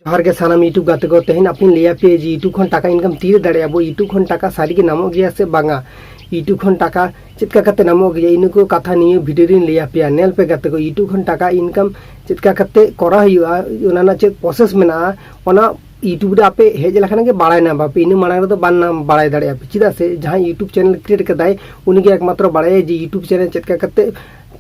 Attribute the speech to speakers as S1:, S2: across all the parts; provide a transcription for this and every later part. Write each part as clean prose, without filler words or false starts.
S1: ᱡᱚᱦᱟᱨ ᱜᱮ ᱥᱟᱱᱟᱢ यूट्यूब ᱜᱟᱛᱮ ᱠᱚ ᱛᱮᱦᱮᱧ ᱟᱯᱮᱧ ᱞᱟᱹᱭᱟ ᱯᱮ ᱡᱮ यूट्यूब ᱠᱷᱚᱱ ᱴᱟᱠᱟ ᱤᱱᱠᱟᱢ ᱛᱤᱨ ᱫᱟᱲᱮᱭᱟᱜᱼᱟ ᱵᱚ यूट्यूब ᱠᱷᱚᱱ ᱴᱟᱠᱟ ᱥᱟᱹᱨᱤ ᱜᱮ ᱧᱟᱢᱚᱜ ᱜᱮᱭᱟ ᱥᱮ ᱵᱟᱝᱟ यूट्यूब ᱠᱷᱚᱱ ᱴᱟᱠᱟ ᱪᱮᱫᱠᱟ ᱠᱟᱛᱮ ᱧᱟᱢᱚᱜ ᱜᱮᱭᱟ ᱤᱱᱟᱹ ᱠᱚ ᱠᱟᱛᱷᱟ ᱱᱤᱭᱟᱹ ᱵᱷᱤᱰᱤᱭᱳ ᱨᱤᱧ ᱞᱟᱹᱭᱟ ᱯᱮᱭᱟ ᱧᱮᱞ ᱯᱮ ᱜᱟᱛᱮ ᱠᱚ यूट्यूब ᱠᱷᱚᱱ ᱴᱟᱠᱟ ᱤᱱᱠᱟᱢ ᱪᱮᱫᱠᱟ ᱠᱟᱛᱮ ᱠᱚᱨᱟᱣ ᱦᱩᱭᱩᱜᱼᱟ ᱚᱱᱟ ᱨᱮᱱᱟᱜ ᱪᱮᱫ ᱯᱨᱚᱥᱮᱥ ᱢᱮᱱᱟᱜᱼᱟ ᱚᱱᱟ यूट्यूब रे आपे हेज लखन के बाड़ाय ना बापे इन मांग रे बान नाम बाड़ाय दाड़े पे चेदा से जहां यूट्यूब चैनल क्रिएट कदाय उनके एकमात्र बाड़ाय जे यूट्यूब चैनल चेका करते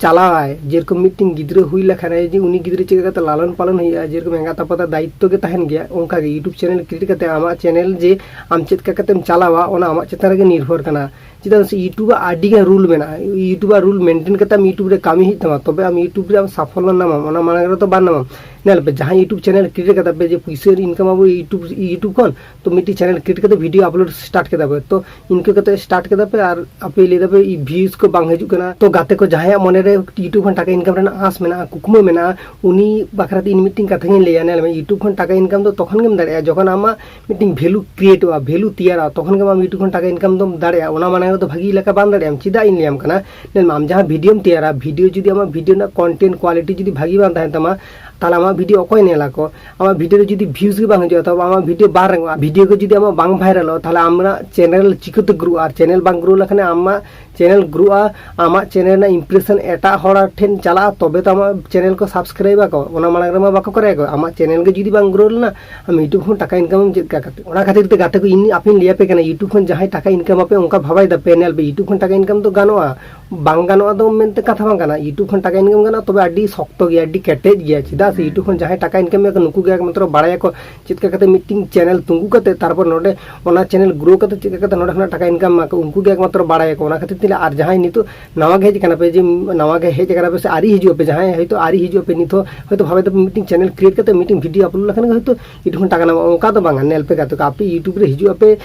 S1: चलावाय जेरकम मीटिंग गिद्रे हुई लखन जे उनी गिद्रे चेका करते लालन पालन हुई जेरकम एंगाता पता दायित्व के तहन गया उनका यूट्यूब चैनल क्रिएट करते आमा चैनल जे आम चेका करते चलावा ओना आमा चेतान रे निर्भर कना चेदा से यूट्यूब आडी गे रूल मेना यूट्यूब रूल मेंटेन करते आम यूट्यूब रे कामी ही तमा तबे आम यूट्यूब रे आम सफल नाम ओना मांग रे तो बान नाम नेल पे जहां यूट्यूब चैनल क्रिएट करते पे जे पैसे इनकम अब यूट्यूब कौन तो मिट्टी चैनल क्रिएट करते वीडियो अपलोड स्टार्ट करते पे तो इनके करते स्टार्ट करते पे और आपे ले पे व्यूज को बांग हजु कना तो गाते को जहां मने रे यूट्यूब खन टाका इनकम रेना आस मेना कुकमो मेना उनी बाखराते इन मीटिंग कथा गे लेया नेल में यूट्यूब खन टाका इनकम तो तखन गेम दाड़े जखन आमा मीटिंग वैल्यू क्रिएट हुआ वैल्यू तैयारा तखन गेम आम यूट्यूब खन टाका इनकम दम दाड़े ओना माने तो भागी लेका बान दाड़े चिदा इन लेम कना नेल आम जहां वीडियो तैयारा वीडियो जुदी आमा वीडियो ना कंटेंट क्वालिटी जुदी भागी बान ताहेन तमा ताला आमा वीडियो अकोय नेला को आमा वीडियो जुदी व्यूज के बांग जो तब आमा वीडियो बार रंग वीडियो को जुदी आमा बांग वायरल हो ताला आमरा चैनल चिकते ग्रो और चैनल बांग ग्रो लखने आमा चैनल ग्रो आमा चैनल ना इंप्रेशन एटा हड़ा ठेन चला तबे तो आमा चैनल को सब्सक्राइब को ओना मांग रे बाको करे को आमा चैनल के जुदी बांग ग्रो ना आम यूट्यूब खन टाका इनकम चेक करते ओना खातिर ते गाते को इन आपिन लिया पे कना यूट्यूब खन जहां टाका इनकम आपे उनका भाबाय दा पैनल पे यूट्यूब खन टाका इनकम तो गानोआ बांग गानोआ तो मेनते कथा बांग गाना यूट्यूब खन टाका इनकम गाना तबे आडी सख्त गया आडी केटेज गया चिदा से यूट्यूब खन जहां टाका इनकम में नुकु गया मात्र बाड़ाय को चितका कते मीटिंग चैनल तुंगु कते तारपर नोडे ओना चैनल ग्रो कते चितका कते नोडे खना टाका इनकम मा को उनको गया मात्र बाड़ाय को ओना खातिर तिला आर जहां नितो नवा गे हेज कना पे जे नवा गे हेज कना पे से आरी हिजु पे जहां हयतो आरी हिजु पे नितो हयतो भाबे तो मीटिंग चैनल क्रिएट कते मीटिंग वीडियो अपलोड लखन हयतो यूट्यूब खन टाका नामा ओका तो बांगा नेल पे कते को आपे यूट्यूब रे हिजु पे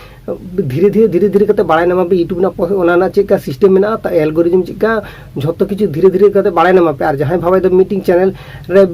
S1: धीरे धीरे कते बाड़ाय नामा पे यूट्यूब ना ओना ना चेका सिस्टम मेना ता एल्गोरिदम चेका झोतो किछु धीरे धीरे कते बाड़ाय नामा पे आर जहां भाबे तो मीटिंग चैनल रे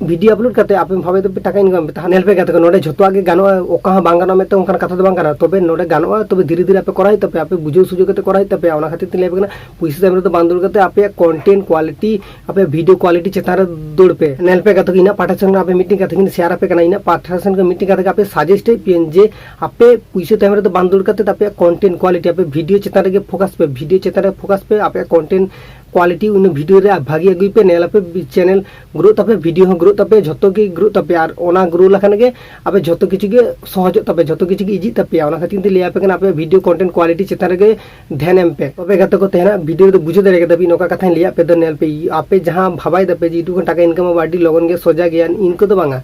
S1: वीडियो अपलोड करते आपे भाबे तो टाका इनकम पे नेल पे कते नोडे झोतो आगे गानो ओका हा बांग गानो में तो उनका कथा तो बांग गाना तबे नोडे गानो तबे धीरे धीरे आपे कराई तबे आपे बुझो सुजो कते कराई तबे ओना खातिर ते लेबे ना पैसा टाइम रे तो बांदुल कते आपे कंटेंट क्वालिटी आपे वीडियो क्वालिटी चेतान रे दौड़ पे नेल पे कते इना पार्टिसिपेशन आपे मीटिंग कते किन शेयर आपे कना इना पार्टिसिपेशन के मीटिंग कते आपे सजेस्ट पेन जे आपे पैसा टाइम रे तो बांदुल कते आपे कंटेंट क्वालिटी आपे वीडियो चेतान रे फोकस पे वीडियो चेतान रे फोकस पे आपे कंटेंट क्वालिटी उन वीडियो रे भागी अगुई पे नेला पे चैनल ग्रो तपे वीडियो हो ग्रो तपे झतो के ग्रो तपे और ओना ग्रो लखन के आपे झतो किछु के सहज तपे झतो किछु के इजी तपे ओना खातिर ते लिया पे कना आपे वीडियो कंटेंट क्वालिटी चेतान रे ध्यान एम पे तबे गते को तेना वीडियो तो बुझे दरे के नोका कथा लिया पे तो नेल पे आपे जहां भाबाय दपे जे यूट्यूब टाका इनकम बाडी लगन के सोजा गया इनको तो बांगा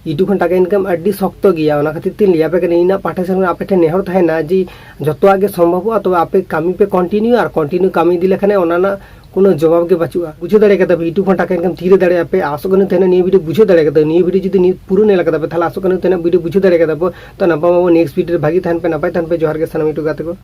S1: यूट्यूब खन टाका इनकम अड्डी सख्त गया ओना खातिर तीन लिया पे कने इना पार्टिसिपेशन आपे ठे नेहर थायना जी जतो आगे संभव हो तो आपे कामी पे कंटिन्यू और कंटिन्यू कामी दिले खने ओना ना कोनो जवाब के बचुआ बुझे दरे कते यूट्यूब खन टाका इनकम तीरे दरे आपे आसो कने तेना नी वीडियो बुझे दरे कते नी वीडियो जदी नी पूरा नेला कते थाला आसो कने तेना वीडियो बुझे दरे कते तो नपा नेक्स्ट वीडियो भागी थान पे नपाय थान पे जोहार के सनम यूट्यूब गाते को।